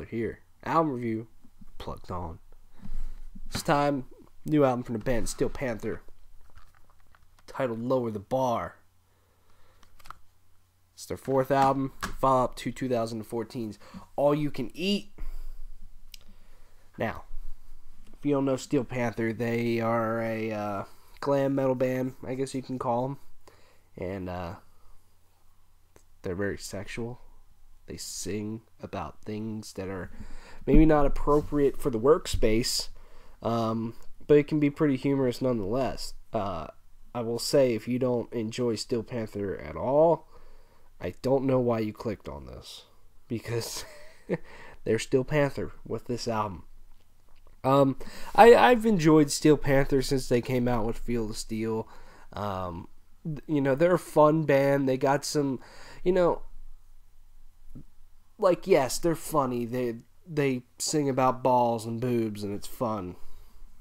here. Album review, plugged on. This time, new album from the band Steel Panther, titled Lower the Bar. It's their fourth album, follow-up to 2014's All You Can Eat. Now, if you don't know Steel Panther, they are a glam metal band, I guess you can call them. And they're very sexual. They sing about things that are maybe not appropriate for the workspace, but it can be pretty humorous nonetheless. I will say, if you don't enjoy Steel Panther at all, I don't know why you clicked on this, because they're Steel Panther with this album. I've enjoyed Steel Panther since they came out with Feel the Steel. They're a fun band. They got some, yes, they're funny. They sing about balls and boobs, and it's fun,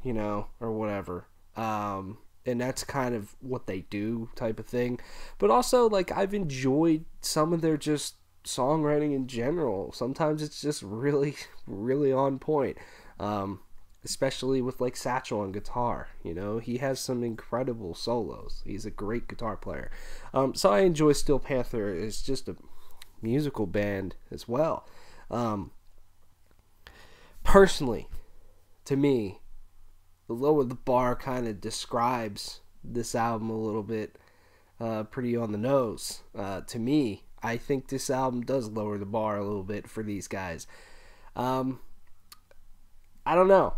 or whatever. And that's kind of what they do, type of thing. But also, I've enjoyed some of their just songwriting in general. Sometimes it's just really, really on point. Especially with Satchel on guitar. He has some incredible solos. He's a great guitar player. So I enjoy Steel Panther as just a musical band as well. Personally, to me, the Lower the Bar kind of describes this album a little bit pretty on the nose. To me, I think this album does lower the bar a little bit for these guys. I don't know.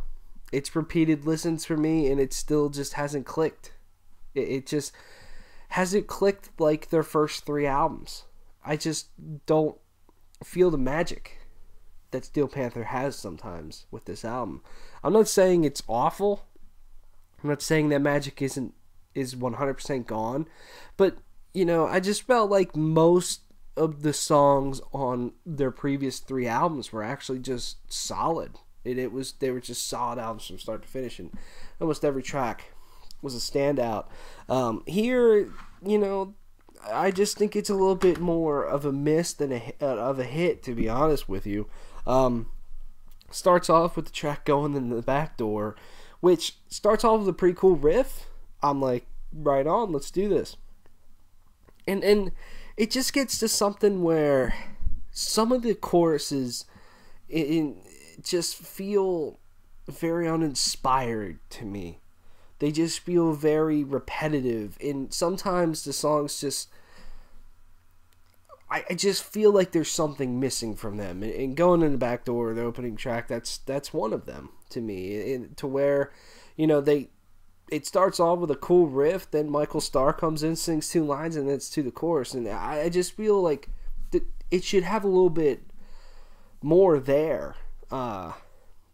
It's repeated listens for me, and it still just hasn't clicked. It just hasn't clicked like their first three albums. I just don't feel the magic that Steel Panther has sometimes with this album. I'm not saying it's awful. I'm not saying that magic is 100% gone. But, I just felt like most of the songs on their previous three albums were actually just solid. They were just solid albums from start to finish, and almost every track was a standout. Here, I just think it's a little bit more of a miss than of a hit, to be honest with you. Starts off with the track Going in the Back Door, which starts off with a pretty cool riff. I'm like, right on, let's do this. And it just gets to something where some of the choruses just feel very uninspired to me. They just feel very repetitive, and sometimes the songs just, I just feel like there's something missing from them. And Going in the Back Door, the opening track, that's one of them to me. To where, it starts off with a cool riff, then Michael Starr comes in, sings two lines, and then it's to the chorus. And I just feel like it should have a little bit more there. Now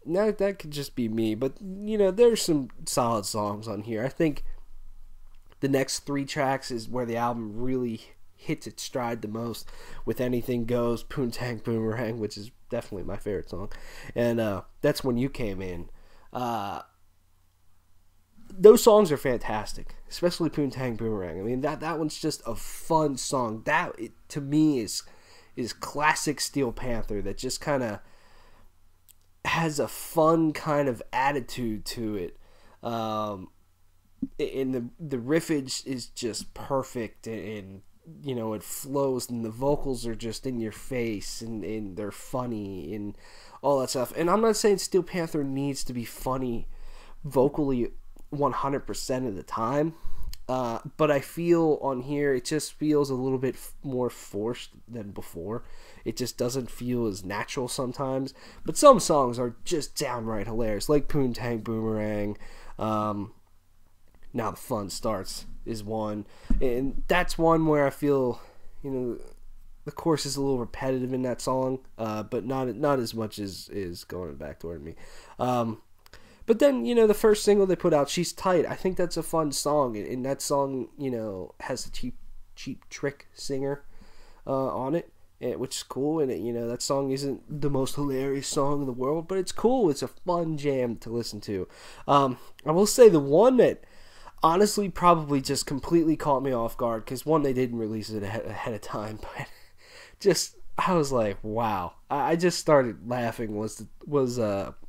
that could just be me, but there's some solid songs on here. I think the next three tracks is where the album really hits its stride the most, with Anything Goes, Poontang Boomerang, which is definitely my favorite song, and That's When You Came In. Those songs are fantastic, especially Poontang Boomerang. I mean, that one's just a fun song. That, to me, is classic Steel Panther, that just kind of has a fun kind of attitude to it. And the riffage is just perfect, and it flows, and the vocals are just in your face, and they're funny and all that stuff. And I'm not saying Steel Panther needs to be funny vocally 100% of the time, but I feel on here it just feels a little bit more forced than before. It just doesn't feel as natural sometimes. But some songs are just downright hilarious, like Poontang Boomerang. Now the Fun Starts is one, and that's one where I feel the chorus is a little repetitive in that song, but not as much as Going Back Toward Me. But then, the first single they put out, She's Tight, I think that's a fun song. And that song, has a Cheap Trick singer on it, which is cool. And, that song isn't the most hilarious song in the world, but it's cool. It's a fun jam to listen to. I will say the one that honestly probably just completely caught me off guard, because one, they didn't release it ahead of time, but just I was like, wow. I just started laughing. Was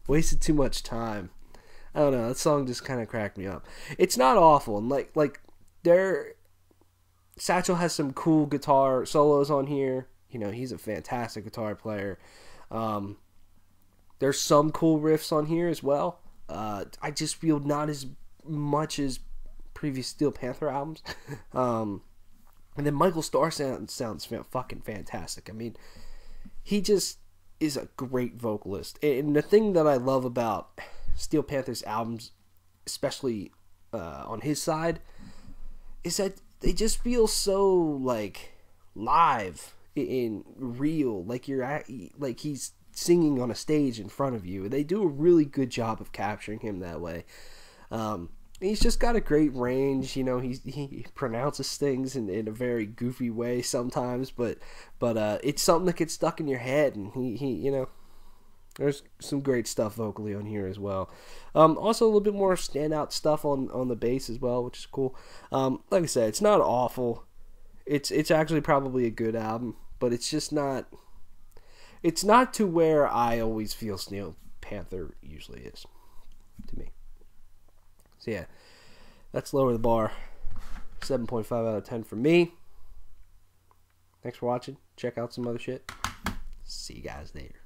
wasted too much time. I don't know. That song just kind of cracked me up. It's not awful, and like there, Satchel has some cool guitar solos on here. You know, he's a fantastic guitar player. Um, there's some cool riffs on here as well. I just feel not as much as previous Steel Panther albums. And then Michael Starr sounds fucking fantastic. I mean, he just is a great vocalist. And the thing that I love about Steel Panther's albums, especially on his side, is that they just feel so like live and real, like like he's singing on a stage in front of you. They do a really good job of capturing him that way. He's just got a great range. You know, he pronounces things in a very goofy way sometimes, but it's something that gets stuck in your head, and he you know, there's some great stuff vocally on here as well. Also a little bit more standout stuff on the bass as well, which is cool. Like I said, it's not awful. It's actually probably a good album, but it's just not. It's not to where I always feel Steel Panther usually is, to me. So yeah, that's Lower the Bar. 7.5 out of 10 for me. Thanks for watching. Check out some other shit. See you guys later.